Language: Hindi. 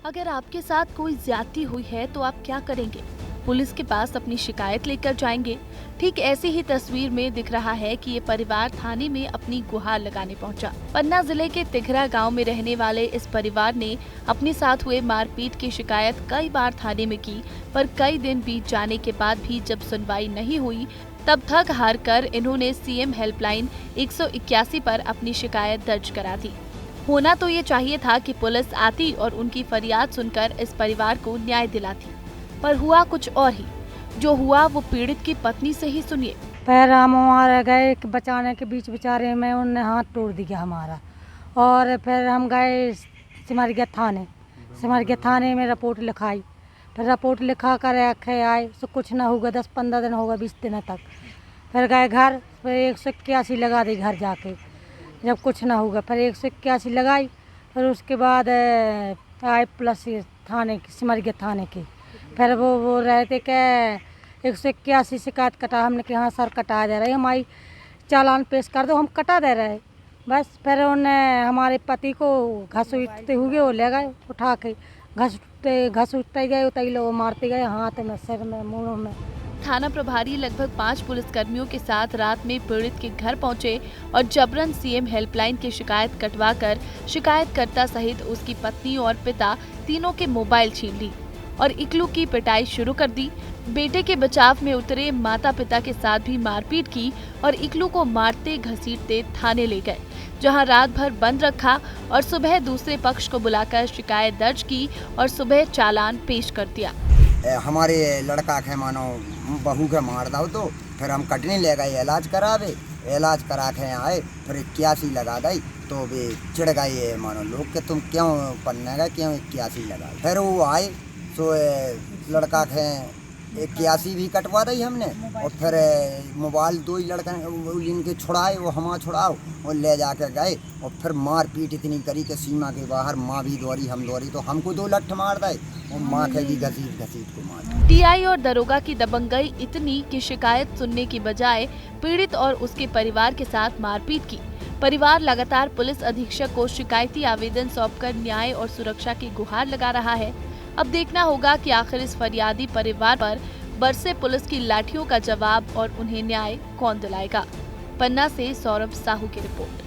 अगर आपके साथ कोई ज्यादती हुई है तो आप क्या करेंगे? पुलिस के पास अपनी शिकायत लेकर जाएंगे? ठीक ऐसी ही तस्वीर में दिख रहा है कि ये परिवार थाने में अपनी गुहार लगाने पहुंचा। पन्ना जिले के तिघरा गांव में रहने वाले इस परिवार ने अपने साथ हुए मारपीट की शिकायत कई बार थाने में की, पर कई दिन बीत जाने के बाद भी जब सुनवाई नहीं हुई, तब थक हार कर इन्होंने सीएम हेल्पलाइन 181 पर अपनी शिकायत दर्ज करा दी। होना तो ये चाहिए था कि पुलिस आती और उनकी फरियाद सुनकर इस परिवार को न्याय दिलाती, पर हुआ कुछ और ही। जो हुआ वो पीड़ित की पत्नी से ही सुनिए। पैर हम हमारे गए बचाने के बीच बेचारे में उनने हाथ तोड़ दिया हमारा, और फिर हम गए सिमरिया थाने में रिपोर्ट लिखाई। फिर रिपोर्ट लिखा कर रखे आए तो कुछ ना होगा, 10-15 दिन होगा, 20 दिन तक। फिर गए घर, फिर 181 लगा दी घर जाके, जब कुछ ना होगा फिर 181 लगाई। फिर उसके बाद आए पुलिस थाने की, सिमरिया थाने की। फिर वो बोल रहे थे कि 181 शिकायत कटा। हमने कहा हाँ सर कटा दे रहे, हमारी चालान पेश कर दो, हम कटा दे रहे। बस फिर उन्हें हमारे पति को घसीटते हुए वो ले गए उठा के, घसीटते गए, उतई लोग मारते गए हाथ में, सिर में, मुँह में। थाना प्रभारी लगभग 5 पुलिसकर्मियों के साथ रात में पीड़ित के घर पहुंचे और जबरन सीएम हेल्पलाइन की शिकायत कटवाकर शिकायतकर्ता सहित उसकी पत्नी और पिता तीनों के मोबाइल छीन ली और इकलू की पिटाई शुरू कर दी। बेटे के बचाव में उतरे माता पिता के साथ भी मारपीट की और इकलू को मारते घसीटते थाने ले गए, जहां रात भर बंद रखा और सुबह दूसरे पक्ष को बुलाकर शिकायत दर्ज की और सुबह चालान पेश कर दिया। हमारे लड़का के मानो बहू के मार दो, तो फिर हम कटने ले गए इलाज करावे। इलाज करा के आए, फिर 81 लगा गई। तो वे चिढ़ गए मानो लोग कि तुम क्यों पन्ने गए, क्यों 81 लगा। फिर वो आए तो लड़का के 81 भी कटवा दी हमने, और फिर मोबाइल 2 ही लड़का इनके छुड़ाए, वो हम छुड़ाओ और ले जाकर गए। और फिर मार पीट इतनी करी कि सीमा के बाहर माँ भी दौड़ी, हम दौड़ी, तो हमको 2 लठ मार दे और माँ के भी घसीट को मार। टीआई और दरोगा की दबंगई इतनी कि शिकायत सुनने की बजाय पीड़ित और उसके परिवार के साथ मारपीट की। परिवार लगातार पुलिस अधीक्षक को शिकायती आवेदन सौंपकर न्याय और सुरक्षा की गुहार लगा रहा है। अब देखना होगा कि आखिर इस फरियादी परिवार पर बरसे पुलिस की लाठियों का जवाब और उन्हें न्याय कौन दिलाएगा। पन्ना से सौरभ साहू की रिपोर्ट।